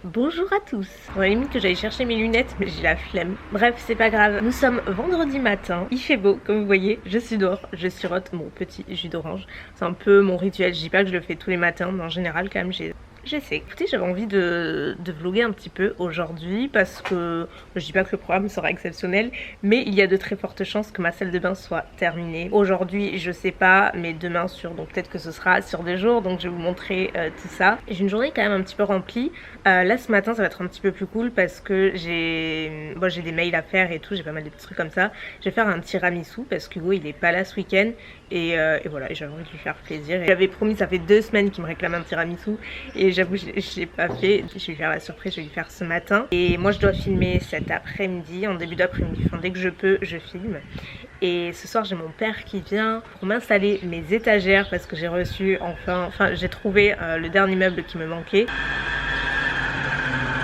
Bonjour à tous. On a limite que j'aille chercher mes lunettes mais j'ai la flemme. Bref, c'est pas grave. Nous sommes vendredi matin. Il fait beau comme vous voyez. Je suis dehors. Je sirote mon petit jus d'orange. C'est un peu mon rituel. Je dis pas que je le fais tous les matins mais en général quand même j'essaie. Écoutez, j'avais envie de vlogger un petit peu aujourd'hui parce que je dis pas que le programme sera exceptionnel, mais il y a de très fortes chances que ma salle de bain soit terminée. Aujourd'hui, je sais pas, mais demain sûr, donc peut-être que ce sera sur 2 jours, donc je vais vous montrer tout ça. J'ai une journée quand même un petit peu remplie. Là ce matin, ça va être un petit peu plus cool parce que j'ai des mails à faire et tout, j'ai pas mal de petits trucs comme ça. Je vais faire un tiramisu parce que Hugo il est pas là ce week-end et voilà, j'avais envie de lui faire plaisir. J'avais promis, ça fait 2 semaines qu'il me réclame un tiramisu et j'avoue je l'ai pas fait. Je vais lui faire la surprise, je vais lui faire ce matin. Et moi je dois filmer cet après-midi, en début d'après-midi, enfin dès que je peux je filme. Et ce soir j'ai mon père qui vient pour m'installer mes étagères parce que j'ai reçu enfin j'ai trouvé le dernier meuble qui me manquait.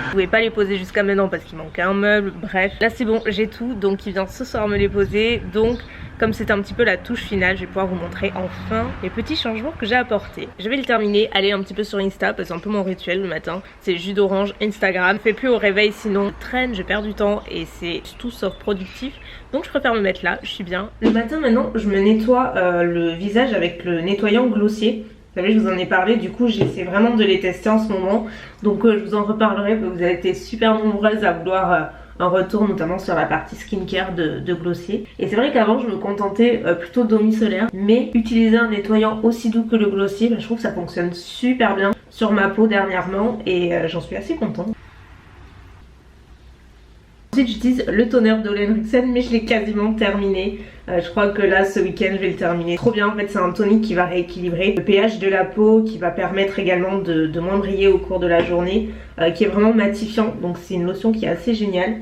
Je pouvais pas les poser jusqu'à maintenant parce qu'il manquait un meuble, bref. Là c'est bon, j'ai tout, donc il vient ce soir me les poser. Donc comme c'est un petit peu la touche finale, je vais pouvoir vous montrer enfin les petits changements que j'ai apportés. Je vais le terminer, aller un petit peu sur Insta parce que c'est un peu mon rituel le matin. C'est jus d'orange, Instagram. Je fais plus au réveil sinon je traîne, je perds du temps et c'est tout sauf productif. Donc je préfère me mettre là, je suis bien. Le matin maintenant, je me nettoie le visage avec le nettoyant Glossier. Vous savez, je vous en ai parlé, du coup j'essaie vraiment de les tester en ce moment. Donc je vous en reparlerai, vous avez été super nombreuses à vouloir un retour notamment sur la partie skincare de Glossier. Et c'est vrai qu'avant je me contentais plutôt d'eau micellaire, mais utiliser un nettoyant aussi doux que le Glossier, je trouve que ça fonctionne super bien sur ma peau dernièrement et j'en suis assez contente. Ensuite j'utilise le toner de Henriksen mais je l'ai quasiment terminé. Je crois que là ce week-end je vais le terminer. Trop bien, en fait c'est un tonique qui va rééquilibrer le pH de la peau, qui va permettre également de moins briller au cours de la journée, qui est vraiment matifiant, donc c'est une lotion qui est assez géniale.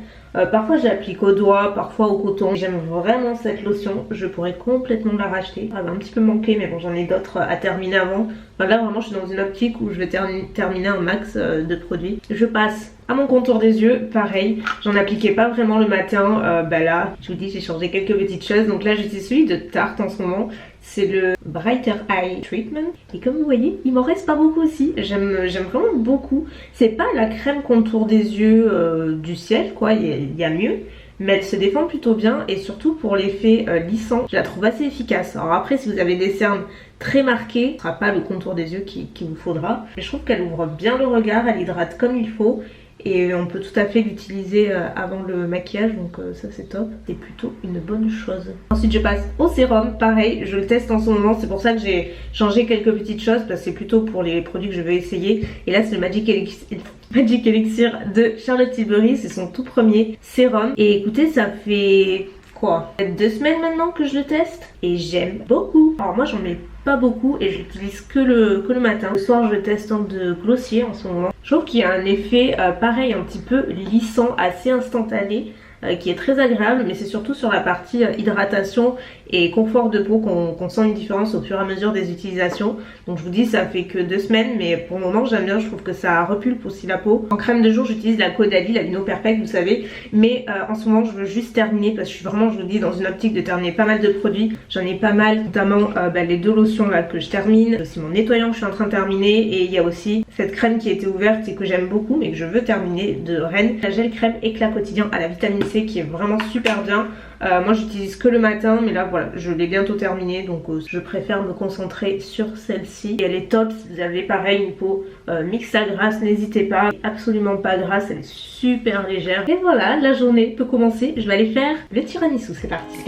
Parfois je l'applique au doigt, parfois au coton. J'aime vraiment cette lotion, je pourrais complètement la racheter. Elle va un petit peu manquer mais bon j'en ai d'autres à terminer avant. Enfin, là vraiment je suis dans une optique où je vais terminer un max de produits. Je passe à mon contour des yeux, pareil, j'en appliquais pas vraiment le matin, là je vous dis j'ai changé quelques petites choses. Donc là j'utilise celui de Tarte en ce moment, c'est le Brighter Eye Treatment. Et comme vous voyez, il m'en reste pas beaucoup aussi, j'aime vraiment beaucoup. C'est pas la crème contour des yeux du ciel quoi, il y a mieux. Mais elle se défend plutôt bien et surtout pour l'effet lissant, je la trouve assez efficace. Alors après si vous avez des cernes très marquées, ce sera pas le contour des yeux qu'il vous faudra. Mais je trouve qu'elle ouvre bien le regard, elle hydrate comme il faut. Et on peut tout à fait l'utiliser avant le maquillage, donc ça c'est top. C'est plutôt une bonne chose. Ensuite je passe au sérum, pareil, je le teste en ce moment. C'est pour ça que j'ai changé quelques petites choses, parce que c'est plutôt pour les produits que je veux essayer. Et là c'est le Magic Elixir de Charlotte Tilbury, c'est son tout premier sérum. Et écoutez, ça fait quoi, 2 semaines maintenant que je le teste et j'aime beaucoup. Alors moi j'en mets pas beaucoup et je l'utilise que le matin. Le soir je teste un de Glossier en ce moment. Je trouve qu'il y a un effet pareil, un petit peu lissant, assez instantané, qui est très agréable, mais c'est surtout sur la partie hydratation et confort de peau qu'on sent une différence au fur et à mesure des utilisations. Donc je vous dis ça fait que 2 semaines, mais pour le moment j'aime bien, je trouve que ça repulpe aussi la peau. En crème de jour j'utilise la Caudalie, la Vino Perfect vous savez, mais en ce moment je veux juste terminer parce que je suis vraiment, je vous dis, dans une optique de terminer pas mal de produits. J'en ai pas mal, notamment les 2 lotions là que je termine, aussi mon nettoyant que je suis en train de terminer, et il y a aussi cette crème qui a été ouverte et que j'aime beaucoup mais que je veux terminer, de Rennes, la gel crème éclat quotidien à la vitamine C qui est vraiment super bien. Moi j'utilise que le matin, mais là voilà, je l'ai bientôt terminé, donc je préfère me concentrer sur celle-ci. Et elle est top si vous avez pareil une peau mixte à grasse, n'hésitez pas, absolument pas grasse, elle est super légère. Et voilà, la journée peut commencer, je vais aller faire le tiramisu, c'est parti.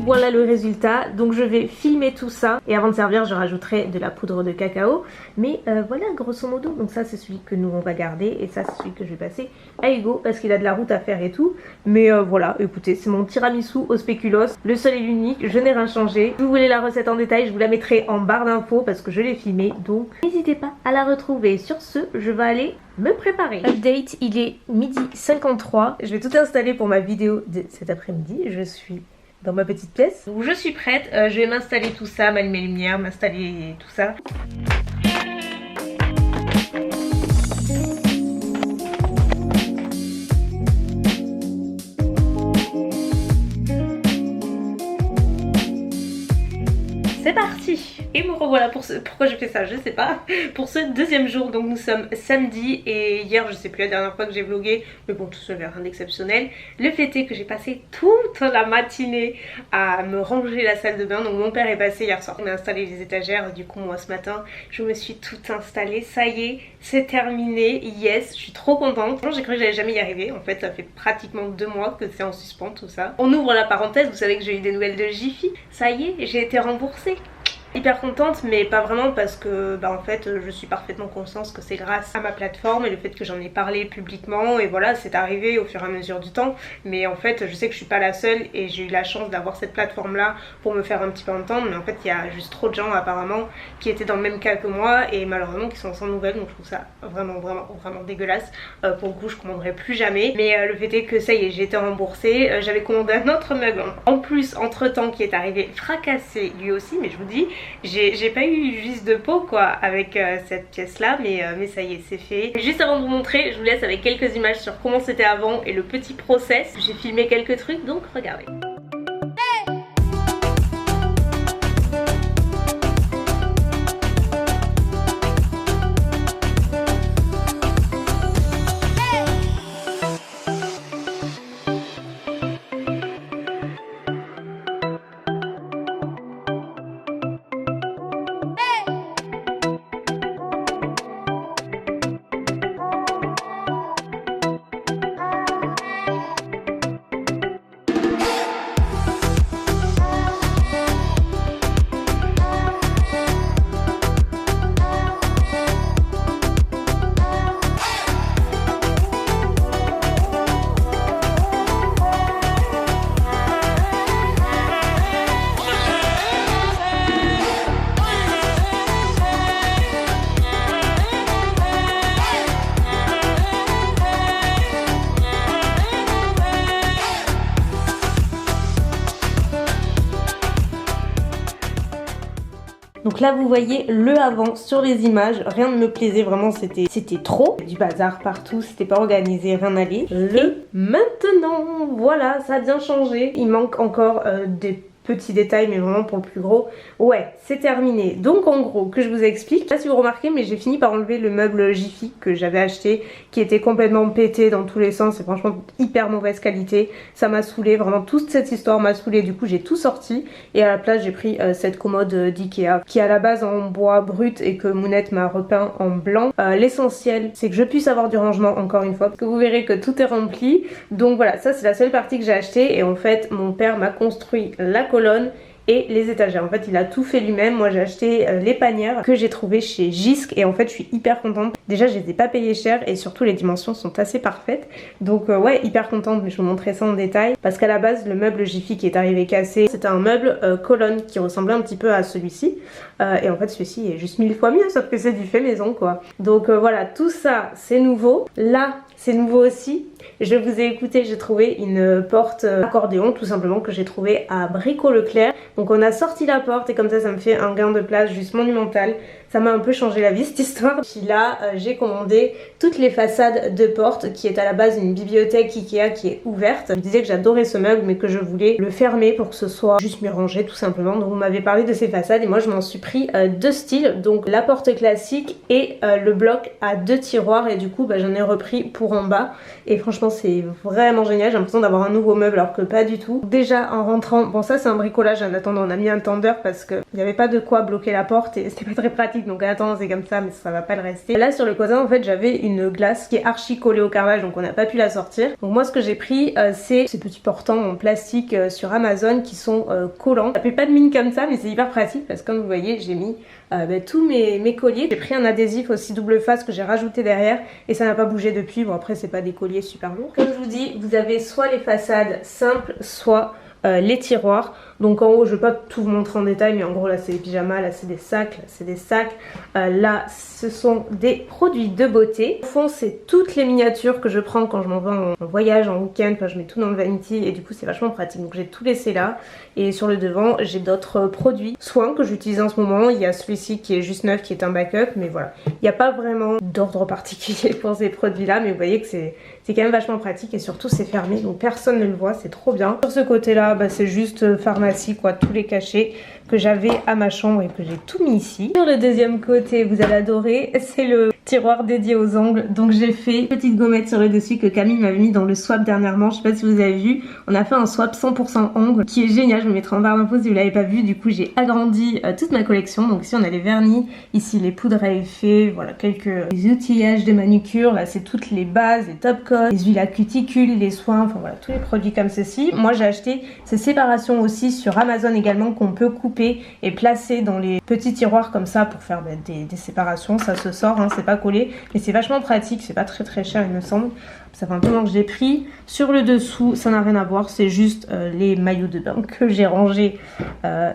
Voilà le résultat, donc je vais filmer tout ça et avant de servir je rajouterai de la poudre de cacao, mais voilà grosso modo. Donc ça c'est celui que nous on va garder et ça c'est celui que je vais passer à Hugo parce qu'il a de la route à faire et tout, mais voilà, écoutez, c'est mon tiramisu au spéculoos, le seul et l'unique, je n'ai rien changé. Si vous voulez la recette en détail je vous la mettrai en barre d'infos parce que je l'ai filmée, donc n'hésitez pas à la retrouver. Sur ce, je vais aller me préparer. Update, il est 12h53. Je vais tout installer pour ma vidéo de cet après-midi. Je suis dans ma petite pièce. Donc je suis prête, je vais m'installer tout ça, m'allumer les lumières, m'installer tout ça. C'est parti! Et me revoilà pour pourquoi j'ai fait ça, je sais pas. Pour ce deuxième jour, donc nous sommes samedi et hier, je sais plus la dernière fois que j'ai vlogué, mais bon, tout ça n'avait rien d'exceptionnel. Le fait est que j'ai passé toute la matinée à me ranger la salle de bain. Donc mon père est passé hier soir, on a installé les étagères. Du coup moi ce matin, je me suis toute installée. Ça y est, c'est terminé. Yes, je suis trop contente. J'ai cru que j'allais jamais y arriver. En fait, ça fait pratiquement 2 mois que c'est en suspens tout ça. On ouvre la parenthèse, vous savez que j'ai eu des nouvelles de Jiffy. Ça y est, j'ai été remboursée. Hyper contente, mais pas vraiment, parce que en fait je suis parfaitement consciente que c'est grâce à ma plateforme et le fait que j'en ai parlé publiquement, et voilà, c'est arrivé au fur et à mesure du temps. Mais en fait je sais que je suis pas la seule et j'ai eu la chance d'avoir cette plateforme là pour me faire un petit peu entendre. Mais en fait il y a juste trop de gens apparemment qui étaient dans le même cas que moi et malheureusement qui sont sans nouvelles, donc je trouve ça vraiment dégueulasse. Pour le coup je commanderai plus jamais, mais le fait est que ça y est, j'ai été remboursée. J'avais commandé un autre meuble en plus entre temps qui est arrivé fracassé lui aussi, mais je vous dis, j'ai pas eu juste de peau quoi avec cette pièce là, mais ça y est, c'est fait. Juste avant de vous montrer, je vous laisse avec quelques images sur comment c'était avant et le petit process. J'ai filmé quelques trucs, donc regardez. Donc là vous voyez le avant sur les images, rien ne me plaisait vraiment, c'était trop, du bazar partout, c'était pas organisé, rien n'allait. Maintenant, voilà, ça a bien changé, il manque encore des petits détails, mais vraiment pour le plus gros. Ouais, c'est terminé. Donc en gros, que je vous explique, je sais pas si vous remarquez, mais j'ai fini par enlever le meuble Jiffy que j'avais acheté, qui était complètement pété dans tous les sens, et franchement hyper mauvaise qualité. Ça m'a saoulé, vraiment toute cette histoire m'a saoulé. Du coup j'ai tout sorti et à la place j'ai pris cette commode d'Ikea qui est à la base en bois brut et que Mounette m'a repeint en blanc. L'essentiel c'est que je puisse avoir du rangement encore une fois, parce que vous verrez que tout est rempli. Donc voilà, ça c'est la seule partie que j'ai acheté, et en fait mon père m'a construit la colonne et les étagères. En fait il a tout fait lui-même. Moi j'ai acheté les panières que j'ai trouvées chez Jisc, et en fait je suis hyper contente. Déjà je les ai pas payées cher et surtout les dimensions sont assez parfaites. Donc ouais, hyper contente, mais je vais vous montrer ça en détail. Parce qu'à la base le meuble Jiffy qui est arrivé cassé, c'était un meuble colonne qui ressemblait un petit peu à celui-ci. Et en fait celui-ci est juste 1000 fois mieux, sauf que c'est du fait maison quoi. Donc voilà, tout ça c'est nouveau. Là c'est nouveau aussi. Je vous ai écouté, j'ai trouvé une porte accordéon tout simplement que j'ai trouvé à Brico Leclerc. Donc on a sorti la porte et comme ça me fait un gain de place juste monumental. Ça m'a un peu changé la vie cette histoire. Puis là j'ai commandé toutes les façades de porte qui est à la base une bibliothèque Ikea qui est ouverte. Je disais que j'adorais ce meuble mais que je voulais le fermer pour que ce soit juste mieux rangé tout simplement. Donc vous m'avez parlé de ces façades et moi je m'en suis pris deux styles. Donc la porte classique et le bloc à 2 tiroirs, et du coup j'en ai repris pour en bas. Et franchement c'est vraiment génial, j'ai l'impression d'avoir un nouveau meuble alors que pas du tout. Déjà en rentrant, bon ça c'est un bricolage, en attendant on a mis un tendeur parce qu'il n'y avait pas de quoi bloquer la porte et c'était pas très pratique, donc en attendant c'est comme ça mais ça va pas le rester. Là sur le cousin en fait j'avais une glace qui est archi collée au carrelage, donc on n'a pas pu la sortir. Donc moi ce que j'ai pris c'est ces petits portants en plastique sur Amazon qui sont collants. Ça fait pas de mine comme ça mais c'est hyper pratique parce que comme vous voyez j'ai mis tous mes colliers. J'ai pris un adhésif aussi double face que j'ai rajouté derrière et ça n'a pas bougé depuis. Bon après c'est pas des colliers super lourds. Comme je vous dis, vous avez soit les façades simples, soit les tiroirs. Donc en haut, je vais pas tout vous montrer en détail, mais en gros là c'est les pyjamas, là c'est des sacs, là c'est des sacs, là ce sont des produits de beauté. Au fond c'est toutes les miniatures que je prends quand je m'en vais en voyage, en week-end, enfin je mets tout dans le vanity et du coup c'est vachement pratique. Donc j'ai tout laissé là et sur le devant j'ai d'autres produits soins que j'utilise en ce moment. Il y a celui-ci qui est juste neuf, qui est un backup, mais voilà. Il n'y a pas vraiment d'ordre particulier pour ces produits là, mais vous voyez que c'est quand même vachement pratique et surtout c'est fermé donc personne ne le voit, c'est trop bien. Sur ce côté là, bah, c'est juste pharmacie quoi, tous les cachets que j'avais à ma chambre et que j'ai tout mis ici. Sur le deuxième côté, vous allez adorer, c'est le tiroir dédié aux ongles. Donc j'ai fait une petite gommette sur le dessus que Camille m'avait mis dans le swap dernièrement. Je sais pas si vous avez vu, on a fait un swap 100% ongles qui est génial. Je me mettrai en barre d'infos si vous l'avez pas vu. Du coup j'ai agrandi toute ma collection. Donc ici on a les vernis, ici les poudres à effet, voilà quelques outillages de manucure. Là c'est toutes les bases, les top coats, les huiles à cuticule, les soins, enfin voilà tous les produits comme ceci. Moi j'ai acheté ces séparations aussi sur Amazon également qu'on peut couper et placer dans les petits tiroirs comme ça pour faire des séparations. Ça se sort, hein, c'est pas collé, mais c'est vachement pratique, c'est pas très cher il me semble. Ça fait un peu longtemps que je l'ai pris. Sur le dessous, ça n'a rien à voir, c'est juste les maillots de bain que j'ai rangés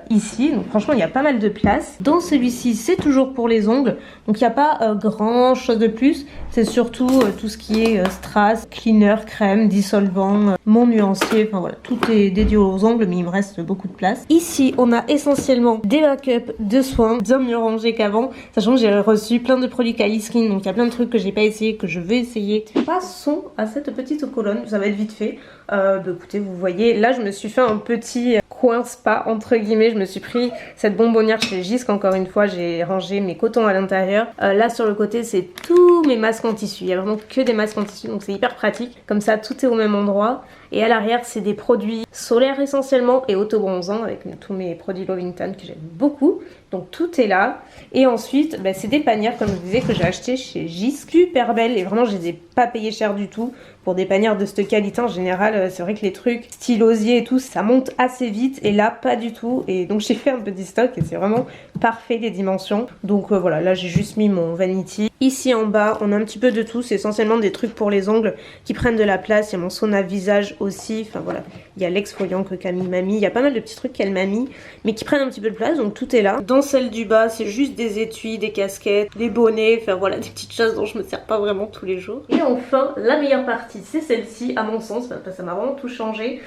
ici. Donc franchement, il y a pas mal de place. Dans celui-ci, c'est toujours pour les ongles. Donc il n'y a pas grand chose de plus. C'est surtout tout ce qui est strass, cleaner, crème, dissolvant, mon nuancier. Enfin voilà, tout est dédié aux ongles, mais il me reste beaucoup de place. Ici, on a essentiellement des backups de soins, bien mieux rangés qu'avant. Sachant que j'ai reçu plein de produits Kylie Skin. Donc il y a plein de trucs que j'ai pas essayé, que je vais essayer. Passons à cette petite colonne, ça va être vite fait. Bah écoutez, vous voyez, là je me suis fait un petit coin spa entre guillemets. Je me suis pris cette bonbonnière chez Jysque, encore une fois j'ai rangé mes cotons à l'intérieur. Là sur le côté c'est tous mes masques en tissu, il y a vraiment que des masques en tissu donc c'est hyper pratique, comme ça tout est au même endroit. Et à l'arrière c'est des produits solaires essentiellement et auto-bronzants avec tous mes produits Lovington que j'aime beaucoup. Donc tout est là. Et ensuite bah, c'est des panières comme je vous disais que j'ai acheté chez Jysque, super belles et vraiment je les ai pas payées cher du tout. Pour des panières de cette qualité en général, c'est vrai que les trucs style osier et tout, ça monte assez vite et là pas du tout. Et donc j'ai fait un petit stock et c'est vraiment parfait les dimensions. Donc voilà, là j'ai juste mis mon vanity. Ici en bas, on a un petit peu de tout, c'est essentiellement des trucs pour les ongles qui prennent de la place. Il y a mon sauna visage aussi, enfin voilà. Il y a l'exfoliant que Camille m'a mis, il y a pas mal de petits trucs qu'elle m'a mis, mais qui prennent un petit peu de place, donc tout est là. Dans celle du bas, c'est juste des étuis, des casquettes, des bonnets, enfin voilà, des petites choses dont je me sers pas vraiment tous les jours. Et enfin, la meilleure partie, c'est celle-ci, à mon sens, parce que ça m'a vraiment tout changé.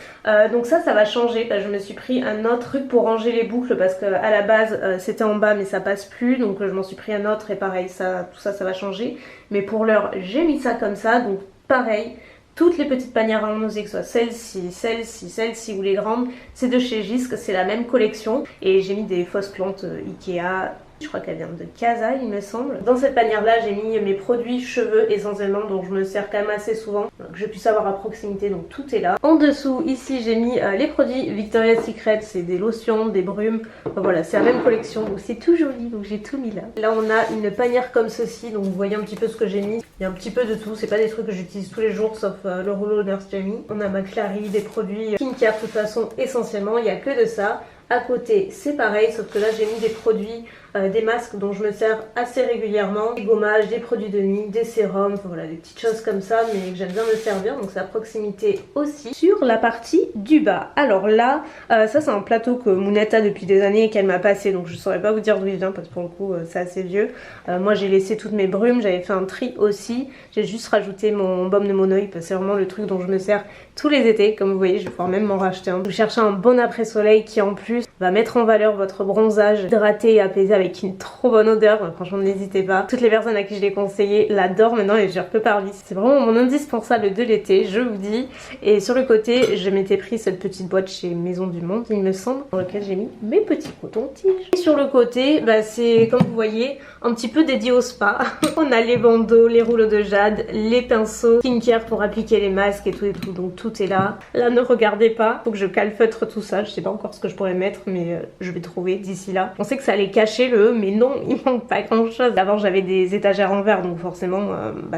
Donc ça va changer, je me suis pris un autre truc pour ranger les boucles, parce que à la base, c'était en bas, mais ça passe plus, donc je m'en suis pris un autre, et pareil, tout ça va changer. Mais pour l'heure, j'ai mis ça comme ça, donc pareil. Toutes les petites panières à nausée, que ce soit celle-ci ou les grandes, c'est de chez Jysque, c'est la même collection. Et j'ai mis des fausses plantes Ikea, je crois qu'elle vient de Casa il me semble. Dans cette panière là j'ai mis mes produits cheveux essentiellement dont je me sers quand même assez souvent, que je puisse avoir à proximité, donc tout est là. En dessous ici j'ai mis les produits Victoria's Secret, c'est des lotions, des brumes, enfin, voilà c'est la même collection donc c'est tout joli, donc j'ai tout mis là. Là on a une panière comme ceci, donc vous voyez un petit peu ce que j'ai mis, il y a un petit peu de tout, c'est pas des trucs que j'utilise tous les jours sauf le rouleau Nurse Jamie. On a ma Clary, des produits skincare de toute façon essentiellement, il n'y a que de ça. À côté c'est pareil sauf que là j'ai mis des produits, des masques dont je me sers assez régulièrement, des gommages, des produits de nuit, des sérums, enfin voilà des petites choses comme ça mais que j'aime bien me servir, donc c'est à proximité aussi. Sur la partie du bas, alors là ça c'est un plateau que Mounette a depuis des années et qu'elle m'a passé, donc je saurais pas vous dire d'où il vient parce que pour le coup c'est assez vieux. Moi j'ai laissé toutes mes brumes, j'avais fait un tri aussi, j'ai juste rajouté mon baume de mon oeil parce que c'est vraiment le truc dont je me sers tous les étés, comme vous voyez je vais pouvoir même m'en racheter un. Vous cherchez un bon après soleil qui en plus va mettre en valeur votre bronzage hydraté et apaisé avec une trop bonne odeur, franchement n'hésitez pas. Toutes les personnes à qui je l'ai conseillé l'adorent maintenant et je ne peux pas parler. C'est vraiment mon indispensable de l'été, je vous dis. Et sur le côté, je m'étais pris cette petite boîte chez Maison du Monde, il me semble, dans laquelle j'ai mis mes petits cotons-tiges. Et sur le côté, c'est comme vous voyez, un petit peu dédié au spa. On a les bandeaux, les rouleaux de jade, les pinceaux, skincare pour appliquer les masques et tout, donc tout est là. Là ne regardez pas, faut que je calfeutre tout ça, je sais pas encore ce que je pourrais mettre mais je vais trouver d'ici là. On sait que ça allait cacher le E mais non, il manque pas grand chose. D'abord j'avais des étagères en verre donc forcément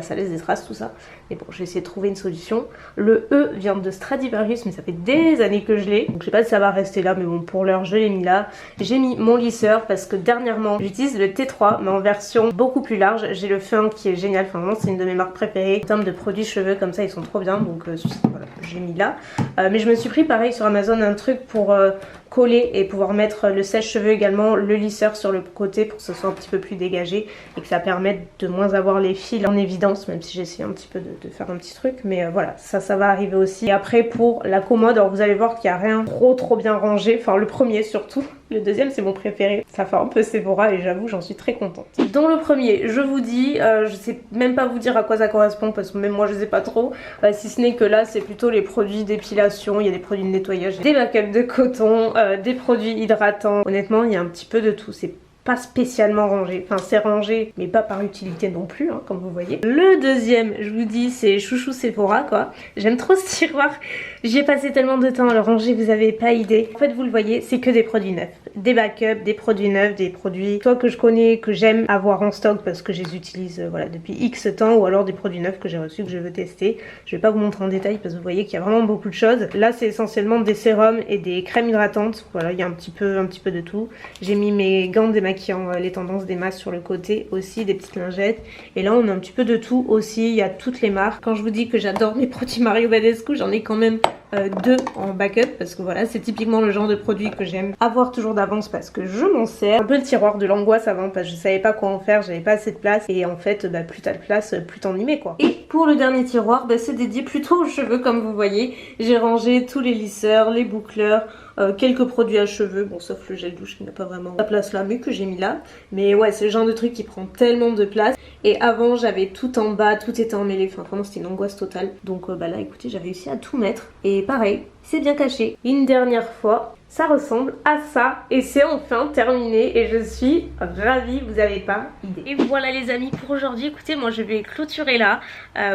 ça laisse des traces tout ça. Mais bon, j'ai essayé de trouver une solution. Le E vient de Stradivarius mais ça fait des années que je l'ai, donc je sais pas si ça va rester là mais bon pour l'heure je l'ai mis là. J'ai mis mon lisseur parce que dernièrement j'utilise le T3 mais en version beaucoup plus large. J'ai le Fun qui est génial, enfin vraiment c'est une de mes marques préférées en termes de produits cheveux, comme ça ils sont trop bien donc voilà, j'ai mis là. Mais je me suis pris pareil sur Amazon un truc pour coller et pouvoir mettre le sèche-cheveux également, le lisseur sur le côté pour que ce soit un petit peu plus dégagé et que ça permette de moins avoir les fils en évidence, même si j'ai essayé un petit peu de faire un petit truc. Mais voilà, ça va arriver aussi. Et après pour la commode, alors vous allez voir qu'il n'y a rien trop bien rangé, enfin le premier surtout. Le deuxième c'est mon préféré, ça fait un peu Sephora et j'avoue j'en suis très contente. Dans le premier, je vous dis, je sais même pas vous dire à quoi ça correspond parce que même moi je sais pas trop, si ce n'est que là c'est plutôt les produits d'épilation, il y a des produits de nettoyage, des make-up de coton, des produits hydratants. Honnêtement il y a un petit peu de tout, c'est pas spécialement rangé, enfin c'est rangé mais pas par utilité non plus hein, comme vous voyez. Le deuxième je vous dis c'est chouchou Sephora quoi, j'aime trop ce tiroir, j'y ai passé tellement de temps à le ranger vous avez pas idée. En fait vous le voyez c'est que des produits neufs, des backups, des produits neufs, des produits soit que je connais, que j'aime avoir en stock parce que je les utilise voilà depuis X temps, ou alors des produits neufs que j'ai reçus que je veux tester. Je vais pas vous montrer en détail parce que vous voyez qu'il y a vraiment beaucoup de choses. Là c'est essentiellement des sérums et des crèmes hydratantes, voilà il y a un petit peu de tout. J'ai mis mes gants démaquillantes les tendances des masses sur le côté aussi, des petites lingettes et là on a un petit peu de tout aussi, il y a toutes les marques. Quand je vous dis que j'adore mes produits Mario Badescu, j'en ai quand même deux en backup parce que voilà c'est typiquement le genre de produit que j'aime avoir toujours d'avance parce que je m'en sers. Un peu le tiroir de l'angoisse avant parce que je savais pas quoi en faire, j'avais pas assez de place et en fait plus t'as de place plus t'en y mets quoi. Et pour le dernier tiroir c'est dédié plutôt aux cheveux comme vous voyez, j'ai rangé tous les lisseurs, les boucleurs, quelques produits à cheveux, bon sauf le gel douche qui n'a pas vraiment sa place là mais que j'ai mis là, mais ouais c'est le genre de truc qui prend tellement de place et avant j'avais tout en bas, tout était emmêlé, enfin vraiment c'était une angoisse totale donc là écoutez j'ai réussi à tout mettre et pareil c'est bien caché. Une dernière fois ça ressemble à ça et c'est enfin terminé et je suis ravie, vous avez pas idée. Et voilà les amis pour aujourd'hui, écoutez moi je vais clôturer là.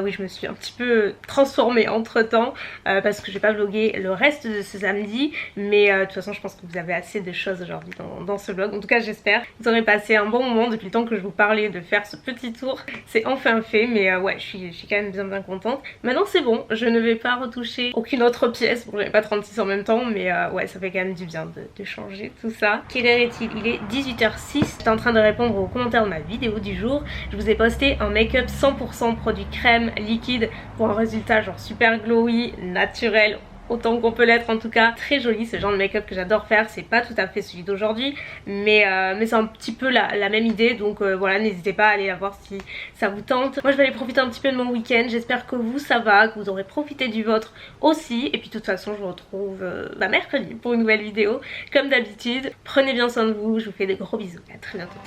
Oui je me suis un petit peu transformée entre temps parce que je vais pas vlogger le reste de ce samedi mais de toute façon je pense que vous avez assez de choses aujourd'hui dans ce vlog. En tout cas j'espère que vous aurez passé un bon moment depuis le temps que je vous parlais de faire ce petit tour. C'est enfin fait mais ouais je suis quand même bien contente. Maintenant c'est bon, je ne vais pas retoucher aucune autre pièce. Bon j'avais pas 36 en même temps mais ouais ça fait quand même du bien de changer tout ça. Quelle heure est-il? Il est 18h06. J'étais en train de répondre aux commentaires de ma vidéo du jour. Je vous ai posté un make-up 100% produit crème liquide pour un résultat genre super glowy, naturel, autant qu'on peut l'être en tout cas. Très joli ce genre de make-up que j'adore faire. C'est pas tout à fait celui d'aujourd'hui mais c'est un petit peu la même idée donc voilà n'hésitez pas à aller la voir si ça vous tente. Moi je vais aller profiter un petit peu de mon week-end. J'espère que vous ça va, que vous aurez profité du vôtre aussi et puis de toute façon je vous retrouve mercredi pour une nouvelle vidéo comme d'habitude. Prenez bien soin de vous, je vous fais des gros bisous, à très bientôt,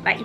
bye.